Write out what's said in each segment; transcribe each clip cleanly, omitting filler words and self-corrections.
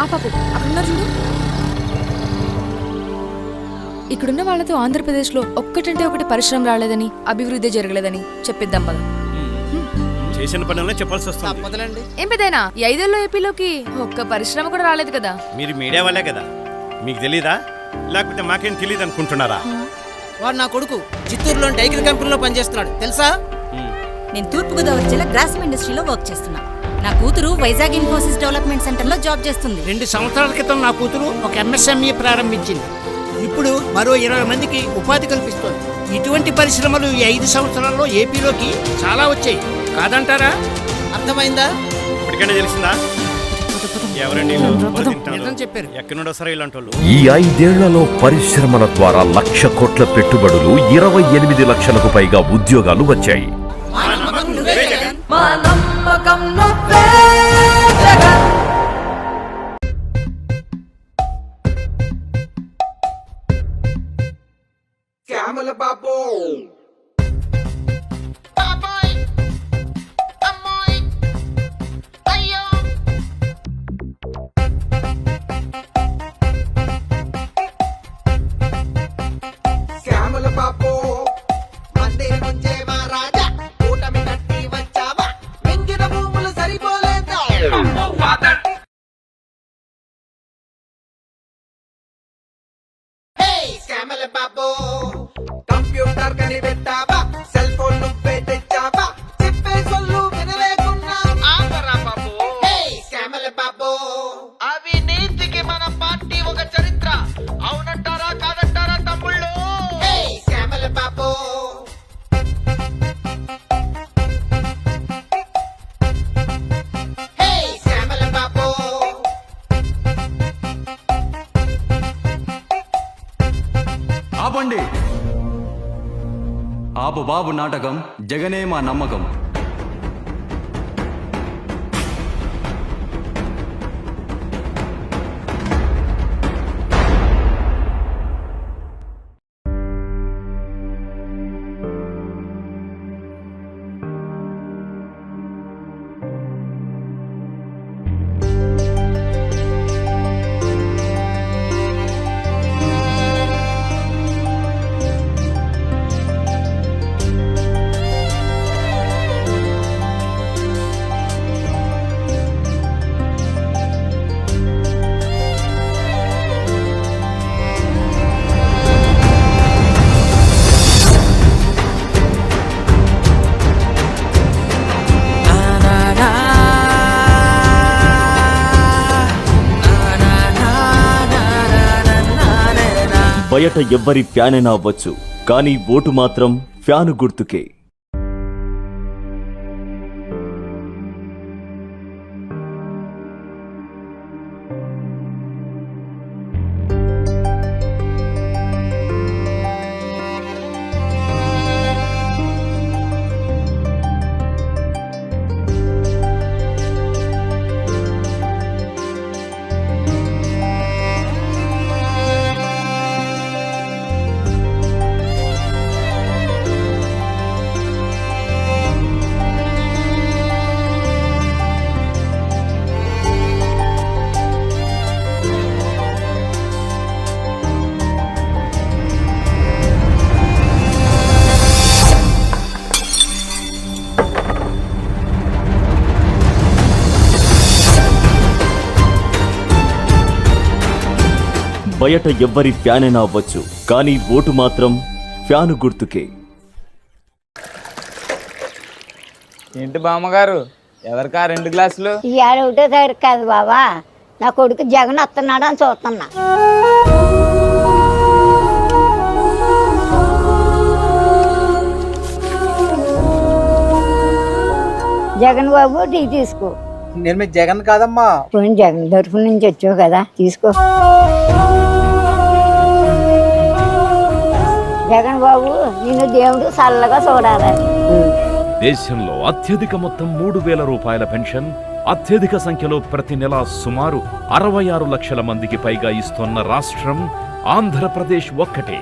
ఆ పాపు అక్కడున్నారు చూడు. ఇక్కడున్న వాళ్ళతో ఆంధ్రప్రదేశ్లో ఒక్కటంటే ఒకటి పరిశ్రమ రాలేదని, అభివృద్ధి జరగలేదని చెప్పిద్దాం పద. చేసిన పనులనే చెప్పాల్సి వస్తుంది. మొదలండి. ఏం పెద్దయినా ఈ 5 ఏళ్ళలో ఏపీలోకి ఒక్క పరిశ్రమ కూడా రాలేదు కదా. మీరు మీడియా వాళ్ళే కదా, మీకు తెలీదా? లేకపోతే మాకేం తెలియదు అనుకుంటున్నారా? వాడు నా కొడుకు చిత్తూరులో డైకిల్ కంపెనీలో పనిచేస్తున్నాడు తెలుసా? నేను తూర్పుగోదావరి జిల్లా గ్రాసిమ్ ఇండస్ట్రీలో వర్క్ చేస్తున్నా. నా కూతురు వైజాగ్ ఇన్ఫోసిస్ డెవలప్మెంట్ సెంటర్లో జాబ్ చేస్తుంది. 2 సంవత్సరాల క్రితం నా కూతురు ఒక MSME ప్రారంభించింది. ఇప్పుడు మరో 20 మందికి ఉపాధి కల్పిస్తోంది. ఇటువంటి పరిశ్రమలు ఈ 5 సంవత్సరాల్లో ఏపీలోకి చాలా వచ్చాయి, కాదంటారా? అర్థమైందా? ఇప్పటికైనా తెలిసిందా? ఎవరండి చెప్పారు. ఎక్కడి నుండి వస్తారో ఇలాంటి వాళ్ళు? ఈ 5 ఏళ్లలో పరిశ్రమల ద్వారా 1,00,000 కోట్ల పెట్టుబడులు, 28 లక్షలకు పైగా ఉద్యోగాలు వచ్చాయి. కంప్యూటర్ కనిపెట్టావా, సెల్ ఫోన్ నువ్వే తెచ్చావా, చెప్పే సొల్లు వినలేకున్నా ఆపరా బాబు. శ్యామల బాబు, అవినీతికి మన పార్టీ ఒక చరిత్ర, అవునంటారా కాదంటారా తమ్ముళ్ళు? శ్యామల బాబు, శ్యామల బాబు. ఆపండి. ఆపు బాబు నాటకం, జగనే మా నమ్మకం. బయట ఎవ్వరి ఫ్యానైనా అవ్వచ్చు, కానీ ఓటు మాత్రం ఫ్యాను గుర్తుకే. బయట ఎవ్వరి ఫ్యానైనా అవ్వచ్చు, కానీ ఓటు మాత్రం ఫ్యాను గుర్తుకే. ఏంటి బామ్మగారు, ఎవరికా 2 గ్లాసులు? ఇవాళ ఒకటో తారీఖు కాదు బాబా, నా కొడుకు జగన్ వస్తున్నాడు అని చూస్తున్నా. జగన్ బాబు టీ తీసుకో. నేను మీ జగన్ కాదమ్మా. పోయిన జగన్ తరఫు నుంచి వచ్చావు కదా, తీసుకో. జగన్ బాబు నిన్ను దేవుడు చల్లగా చూడాలి. దేశంలో అత్యధిక మొత్తం 3,000 రూపాయల పెన్షన్, అత్యధిక సంఖ్యలో ప్రతి నెల సుమారు 66 లక్షల మందికి పైగా ఇస్తున్న రాష్ట్రం ఆంధ్రప్రదేశ్ ఒక్కటే.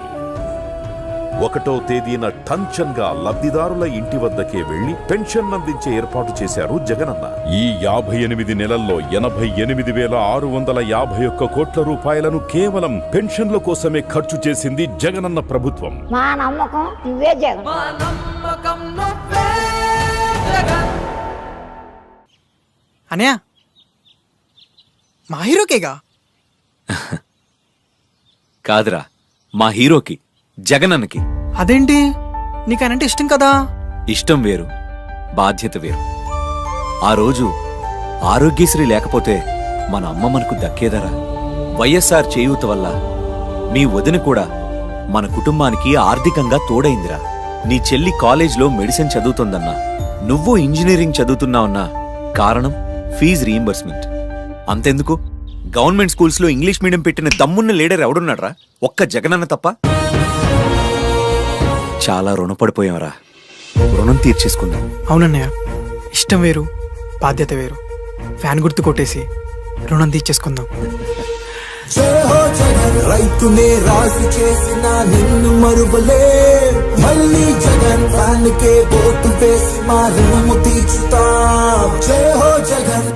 1వ తేదీన టంచన్ గా లబ్ధిదారుల ఇంటి వద్దకే వెళ్లి పెన్షన్ అందించే ఏర్పాటు చేశారు జగనన్న. ఈ 58 నెలల్లో 88,651 కోట్ల రూపాయలను కేవలం పెన్షన్ల కోసమే ఖర్చు చేసింది జగనన్న ప్రభుత్వం. మా నమ్మకం నువ్వే జగన్. అనయా మా హీరోకేగా కాదురా, మా హీరోకి, జగనన్నకి. అదేంటి నీకనంటే ఇష్టం కదా. ఇష్టం వేరు, బాధ్యత వేరు. ఆ రోజు ఆరోగ్యశ్రీ లేకపోతే మన అమ్మ మనకు దక్కేదరా? వైఎస్ఆర్ చేయూత వల్ల మీ వదిన కూడా మన కుటుంబానికి ఆర్థికంగా తోడైందిరా. నీ చెల్లి కాలేజ్లో మెడిసిన్ చదువుతోందన్నా, నువ్వు ఇంజనీరింగ్ చదువుతున్నావన్నా కారణం ఫీజు రీయింబర్స్మెంట్. అంతెందుకు, గవర్నమెంట్ స్కూల్స్లో ఇంగ్లీష్ మీడియం పెట్టిన దమ్మున్న లీడర్ ఎవడున్నాడ్రా? ఒక్క జగనన్న తప్ప. చాలా రుణపడిపోయాంరా, రుణం తీర్చేసుకుందాం. అవునన్నయ్య, ఇష్టం వేరు బాధ్యత వేరు. ఫ్యాన్ గుర్తు కొట్టేసి రుణం తీర్చేసుకుందాం. రైతునే రాజు చేసిన నిన్ను మరువలే, మళ్ళీ జగన్ ఫ్యాన్ కే ఓటు వేసి మా రుణము తీర్చుతా. జై హో జగన్.